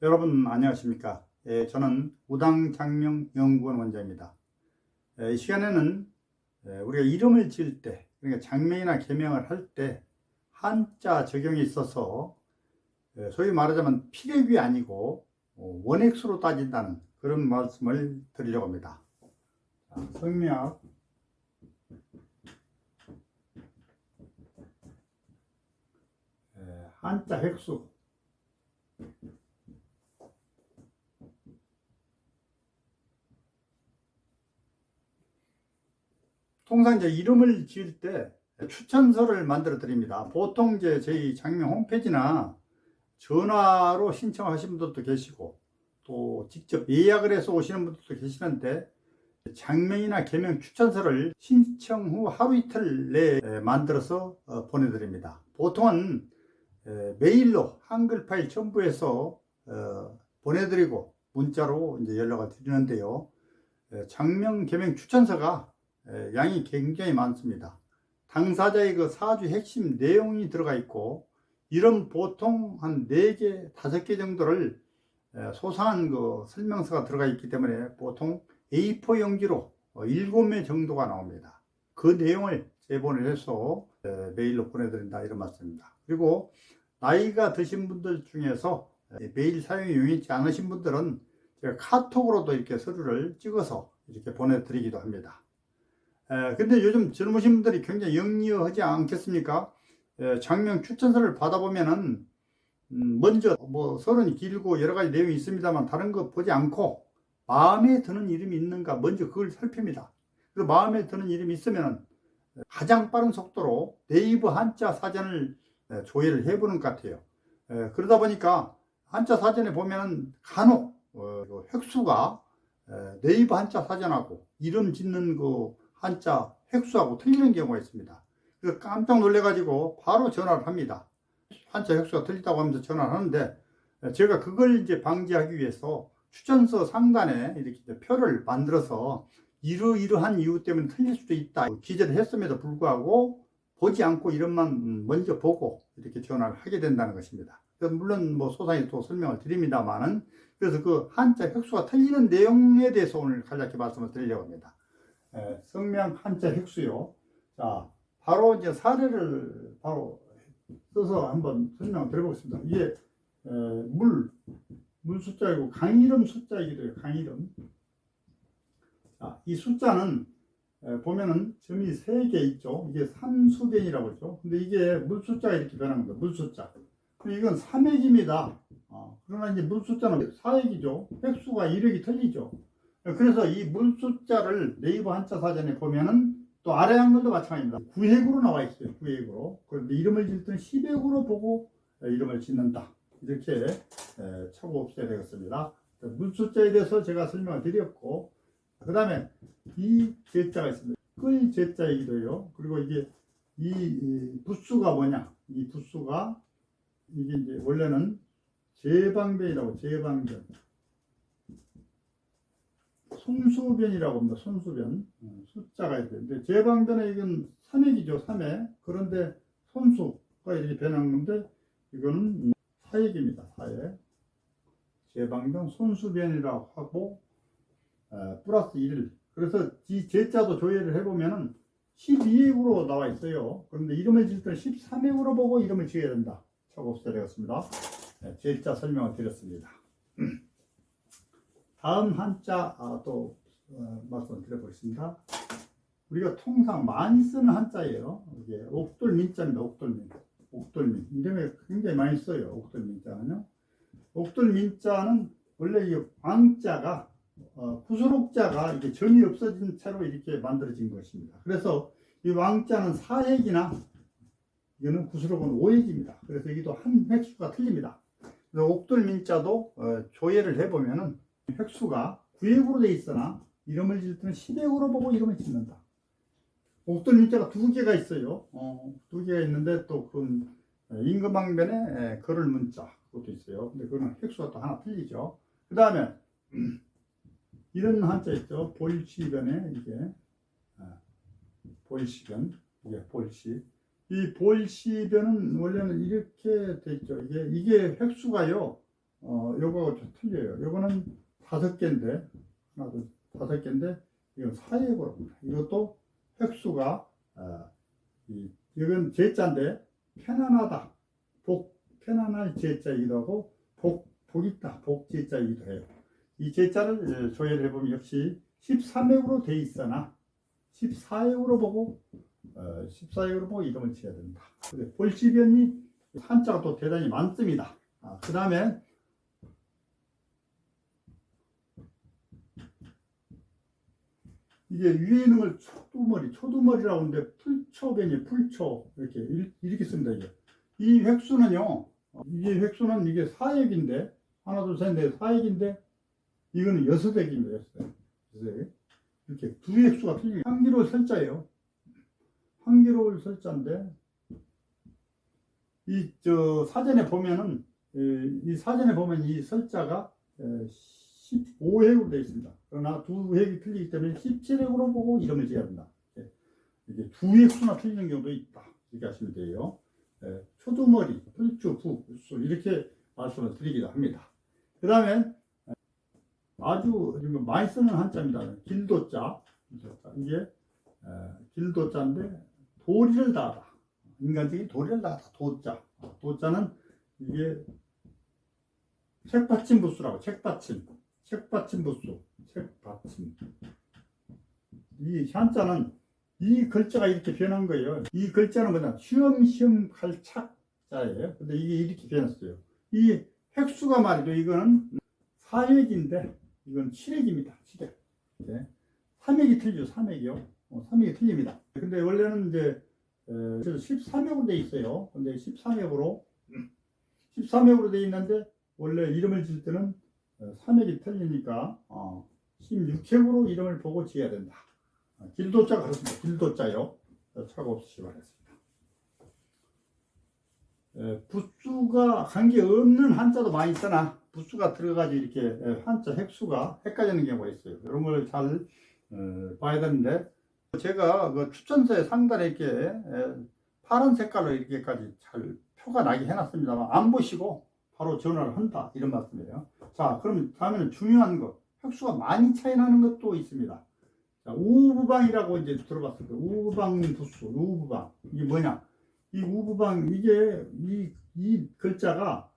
여러분 안녕하십니까? 저는 우당장명연구원 원장입니다. 이 시간에는 우리가 이름을 지을 때, 그러니까 장명이나 개명을 할 때 한자 적용에 있어서 소위 말하자면 필액이 아니고 원액수로 따진다는 그런 말씀을 드리려고 합니다. 성명, 한자 획수. 통상 이제 이름을 지을 때 추천서를 만들어 드립니다. 보통 이제 저희 장명 홈페이지나 전화로 신청하신 분들도 계시고 또 직접 예약을 해서 오시는 분들도 계시는데, 장명이나 개명 추천서를 신청 후 하루 이틀 내에 만들어서 보내드립니다. 보통은 메일로 한글 파일 첨부해서 보내드리고 문자로 이제 연락을 드리는데요. 장명 개명 추천서가 양이 굉장히 많습니다. 당사자의 그 사주 핵심 내용이 들어가 있고, 이런 보통 한 4개, 5개 정도를 소상한 그 설명서가 들어가 있기 때문에 보통 A4 용지로 7매 정도가 나옵니다. 그 내용을 제본을 해서 메일로 보내드린다, 이런 말씀입니다. 그리고 나이가 드신 분들 중에서 메일 사용이 용이치 않으신 분들은 제가 카톡으로도 이렇게 서류를 찍어서 이렇게 보내드리기도 합니다. 근데 요즘 젊으신 분들이 굉장히 영리하지 않겠습니까? 장명 추천서를 받아보면은 먼저 뭐 서론이 길고 여러 가지 내용이 있습니다만 다른 거 보지 않고 마음에 드는 이름이 있는가 먼저 그걸 살핍니다. 그래서 마음에 드는 이름이 있으면 가장 빠른 속도로 네이버 한자 사전을 조회를 해보는 것 같아요. 그러다 보니까 한자 사전에 보면은 간혹 획수가 네이버 한자 사전하고 이름 짓는 그 한자 획수하고 틀리는 경우가 있습니다. 그래서 깜짝 놀래가지고 바로 전화를 합니다. 한자 획수가 틀리다고 하면서 전화를 하는데, 제가 그걸 이제 방지하기 위해서 추천서 상단에 이렇게 표를 만들어서 이러이러한 이유 때문에 틀릴 수도 있다 기재를 했음에도 불구하고 보지 않고 이름만 먼저 보고 이렇게 전화를 하게 된다는 것입니다. 물론 뭐 소상히 또 설명을 드립니다만은, 그래서 그 한자 획수가 틀리는 내용에 대해서 오늘 간략히 말씀을 드리려고 합니다. 성명 한자 획수요. 자, 바로 이제 사례를 바로 써서 한번 설명을 드려보겠습니다. 이게 물 숫자이고 강 이름 숫자이기도 해요. 강 이름. 자, 이 숫자는 보면은 점이 3개 있죠. 이게 삼수변이라고 그러죠. 근데 이게 물 숫자가 이렇게 변한 겁니다. 물 숫자. 이건 3액입니다. 그러나 이제 물 숫자는 4액이죠. 획수가 1액이 틀리죠. 그래서 이 물 숫자를 네이버 한자 사전에 보면은 또 아래 한글도 마찬가지입니다. 9액으로 나와 있어요. 9액으로. 그런데 이름을 지을 때는 10액으로 보고 이름을 짓는다. 이렇게 차고 없애야 되겠습니다. 물 숫자에 대해서 제가 설명을 드렸고, 그 다음에 이 제자가 있습니다. 끌 제자이기도 해요. 그리고 이게 이 부수가 뭐냐? 이 부수가 이게 이제 원래는 제방변이라고, 제방변. 손수변이라고 합니다. 손수변. 숫자가 있는데 제방변에 이건 3액이죠. 3액. 그런데 손수가 이렇게 변한 건데 이거는 4액입니다. 4액. 제방변 손수변이라고 하고 플러스 1. 그래서 이 제자도 조회를 해보면은 12액으로 나와 있어요. 그런데 이름을 지을 때는 13액으로 보고 이름을 지어야 된다. 차고 없애야 되겠습니다. 제자 설명을 드렸습니다. 다음 한자 또 말씀을 드려보겠습니다. 우리가 통상 많이 쓰는 한자예요. 이게 옥돌민자입니다. 옥돌민. 옥돌민. 이름에 굉장히 많이 써요. 옥돌민자는요. 옥돌민자는 원래 이 왕자가 구수록자가 이게 점이 없어진 채로 이렇게 만들어진 것입니다. 그래서 이 왕자는 4액이나 이거는 구수록은 5액입니다. 그래서 여기도 한 획수가 틀립니다. 그래서 옥돌민자도 조회를 해보면은 획수가 9액으로 되어 있으나 이름을 지을 때는 10액으로 보고 이름을 짓는다. 옥돌민자가 2개가 있어요. 2개가 있는데 또 그 임금방변에 걸을 문자 그것도 있어요. 근데 그거는 획수가 또 하나 틀리죠. 그 다음에 이런 한자 있죠. 볼시변에 이게 볼시변, 이게 볼시. 이 볼시변은 원래는 이렇게 돼 있죠. 이게 획수가요. 요거가 좀 틀려요. 요거는 5개인데, 하나, 둘, 5개인데, 이건 4획으로 봅니다. 이것도 획수가, 이건 제자인데, 편안하다. 편안할 제자이기도 하고, 복 있다. 복제자이기도 해요. 이 제자를 조회를 해보면 역시 13획으로 돼 있으나, 14획으로 보고, 14획으로 보고 이름을 지어야 된다. 볼시변이 한자가 또 대단히 많습니다. 그 다음에, 이게 위에 있는 걸 초두머리라고 하는데 풀초변이 풀초 이렇게 씁니다. 이 획수는요, 이게 획수는 이게 4획인데 하나 둘 셋 넷 4획인데 이거는 6획입니다. 6획. 이렇게 두 획수가 틀리게 한기로울 설자예요. 한기로울 설자인데 이 사전에 보면은 이 설자가 15획으로 되어 있습니다. 그러나 두 획이 틀리기 때문에 17획으로 보고 이름을 지어야 한다. 이게 두 획수나 틀리는 경우도 있다. 이렇게 하시면 돼요. 초두머리, 풀주, 수 이렇게 말씀을 드리기도 합니다. 그 다음에 아주 많이 쓰는 한자입니다. 길도자. 이게 길도자인데 도리를 다하다. 인간적인 도리를 다하다. 도자. 도자는 이게 책받침 부수라고. 책받침 부수. 책받침. 이 한자는 이 글자가 이렇게 변한 거예요. 이 글자는 뭐냐? 시험시험 갈착자예요. 근데 이게 이렇게 변했어요. 이 획수가 말이죠. 이거는 4획인데 이건 7획입니다. 7획. 네. 3획이 틀리죠. 3획이요. 3획이 틀립니다. 근데 원래는 이제 13획으로 돼 있어요. 근데 13획으로 돼 있는데 원래 이름을 지을 때는 3획이 틀리니까 16획으로 이름을 보고 지어야 된다. 길도자 그렇습니다. 길도자요. 차가 없으시기 바랍니다. 부수가 관계없는 한자도 많이 있으나 부수가 들어가지고 이렇게 한자 획수가 헷갈리는 경우가 있어요. 이런 걸 잘 봐야 되는데 제가 그 추천서에 상단에 이렇게 파란 색깔로 이렇게까지 잘 표가 나게 해놨습니다만 안 보시고 바로 전화를 한다 이런 말씀이에요. 자, 그럼 다음에는 중요한 거 획수가 많이 차이 나는 것도 있습니다. 자, 우부방이라고 이제 들어봤을 때 우부방 부수, 우부방 이게 뭐냐? 이 우부방 이게 이 글자가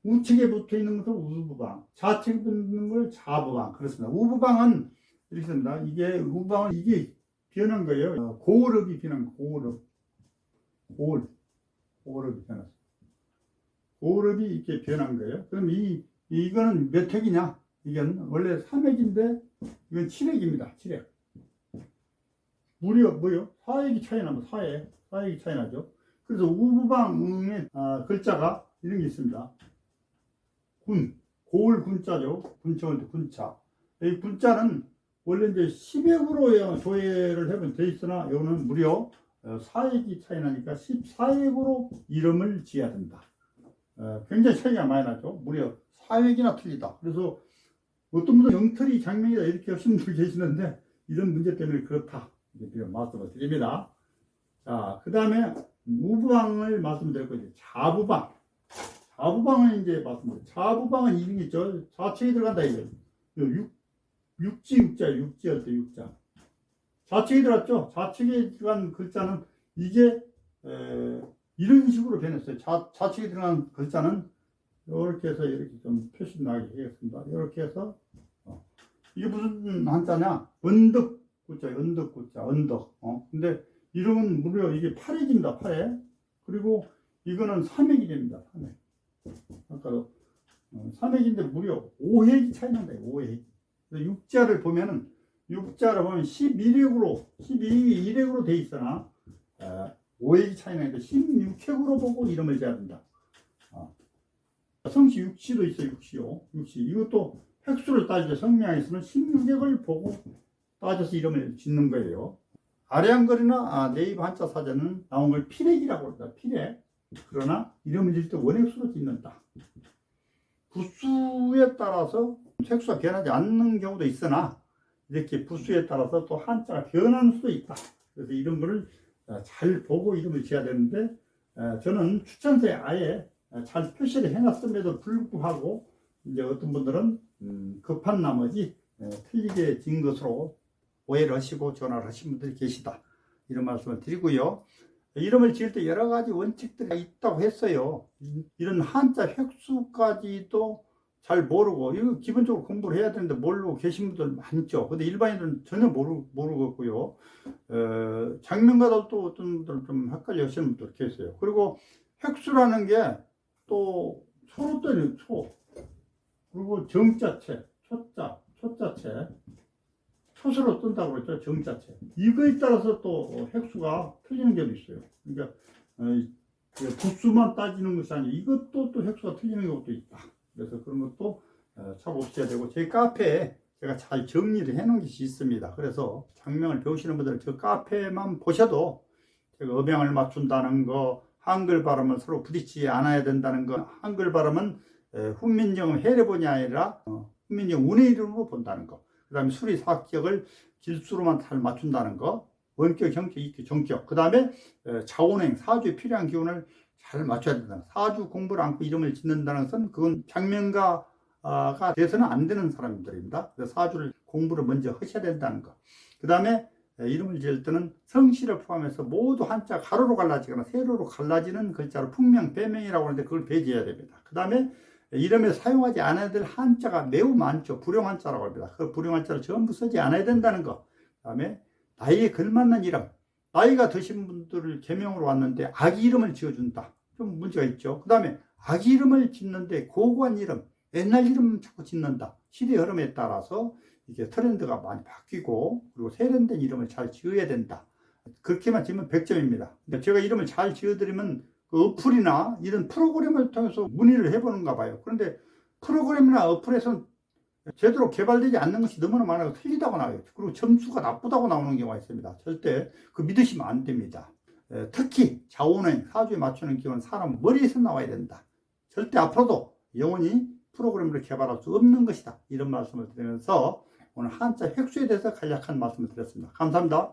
우측에 붙어 있는 것을 우부방, 좌측에 붙는 걸 좌부방 그렇습니다. 우부방은 이렇게 씁니다. 이게 우부방은 이게 변한 거예요. 고을읍이 변한 거. 고을읍이 변했어. 고을읍이 이렇게 변한 거예요. 그럼 이거는 몇 획이냐? 이건 원래 3획인데 이건 7획입니다. 7획. 무려 뭐요? 4획이 차이 나면 4획이 차이 나죠. 그래서 우부방의 글자가 이런 게 있습니다. 고을 군자죠. 군청을 때 군자. 이 군자는 원래 이제 10획으로 조회를 해보면 돼 있으나 이거는 무려 4획이 차이 나니까 14획으로 이름을 지어야 된다. 굉장히 차이가 많이 나죠. 무려 4획이나 틀리다. 그래서 어떤 분은 영털이 장명이다 이렇게 하시는 분들 계시는데 이런 문제 때문에 그렇다. 이렇게 말씀을 드립니다. 자, 그 다음에 우부방을 말씀드렸고 이제 좌부방은 이제 말씀드려요. 좌부방은 이런 게 있죠. 좌측에 들어간다 이거. 육지할 때 육자. 좌측에 들어갔죠. 좌측에 들어간 글자는 이게 이런 식으로 변했어요. 좌측에 들어간 글자는 이렇게 해서 이렇게 좀 표시 나게 하겠습니다. 이렇게 해서 이게 무슨 한자냐? 언덕 구자, 언덕. 근데 이름은 무려 이게 8획입니다. 8획. 그리고 이거는 3획이 됩니다. 3획. 아까도 3획인데 무려 5획이 차이 난다. 5획. 육자를 보면 12획으로 돼 있으나 5획이 차이 나니까 16획으로 보고 이름을 지어야 된다. 성씨 육시도 있어요. 육시. 이것도 획수를 따질 때 성명에서는 16획을 보고 따져서 이름을 짓는 거예요. 아래한글이나 네이버 한자 사전은 나온 걸 필획이라고 합니다. 필획. 그러나 이름을 지을 때 원획수로 짓는다. 부수에 따라서 획수가 변하지 않는 경우도 있으나 이렇게 부수에 따라서 또 한자가 변할 수도 있다. 그래서 이런 거를 잘 보고 이름을 지어야 되는데 저는 추천서에 아예 잘 표시를 해놨음에도 불구하고 이제 어떤 분들은 급한 나머지 틀리게 진 것으로 오해를 하시고 전화를 하신 분들이 계시다. 이런 말씀을 드리고요. 이름을 지을 때 여러 가지 원칙들이 있다고 했어요. 이런 한자 획수까지도 잘 모르고, 이거 기본적으로 공부를 해야 되는데 모르고 계신 분들 많죠. 근데 일반인들은 전혀 모르겠고요. 장명가들도 어떤 분들은 좀 헷갈려 하시는 분들 계세요. 그리고 획수라는 게 또 소로 떠는 소, 그리고 정자체, 초자체, 초수로 뜬다고 그랬죠. 정자체. 이거에 따라서 또 획수가 틀리는 경우도 있어요. 그러니까 부수만 따지는 것이 아니고 이것도 또 획수가 틀리는 경우도 있다. 그래서 그런 것도 찾아보셔야 되고, 저희 카페에 제가 잘 정리를 해 놓은 것이 있습니다. 그래서 장명을 배우시는 분들은 저 카페만 보셔도 제가 음양을 맞춘다는 거, 한글 발음을 서로 부딪히지 않아야 된다는 거, 한글 발음은 훈민정음 해례본이 아니라 훈민정음 운의 이름으로 본다는 거, 그 다음에 수리 사격을 길수로만 잘 맞춘다는 거, 원격, 형격, 이격, 정격, 그 다음에 자원행, 사주에 필요한 기운을 잘 맞춰야 된다는 거. 사주 공부를 않고 이름을 짓는다는 것은 그건 장명가가 돼서는 안 되는 사람들입니다. 그래서 사주를 공부를 먼저 하셔야 된다는 거. 그 다음에 이름을 지을 때는 성씨를 포함해서 모두 한자 가로로 갈라지거나 세로로 갈라지는 글자로 풍명, 배명이라고 하는데 그걸 배제해야 됩니다. 그 다음에 이름에 사용하지 않아야 될 한자가 매우 많죠. 불용한자라고 합니다. 그 불용한자를 전부 쓰지 않아야 된다는 거. 그 다음에 나이에 걸맞는 이름. 나이가 드신 분들을 개명으로 왔는데 아기 이름을 지어준다. 좀 문제가 있죠. 그 다음에 아기 이름을 짓는데 고고한 이름, 옛날 이름 자꾸 짓는다. 시대 흐름에 따라서 이게 트렌드가 많이 바뀌고, 그리고 세련된 이름을 잘 지어야 된다. 그렇게만 지으면 100점입니다. 제가 이름을 잘 지어드리면 그 어플이나 이런 프로그램을 통해서 문의를 해보는가 봐요. 그런데 프로그램이나 어플에서는 제대로 개발되지 않는 것이 너무나 많아서 틀리다고 나와요. 그리고 점수가 나쁘다고 나오는 경우가 있습니다. 절대 그 믿으시면 안 됩니다. 특히 자원행, 사주에 맞추는 기호는 사람 머리에서 나와야 된다. 절대 앞으로도 영원히 프로그램을 개발할 수 없는 것이다. 이런 말씀을 드리면서 오늘 한자 획수에 대해서 간략한 말씀을 드렸습니다. 감사합니다.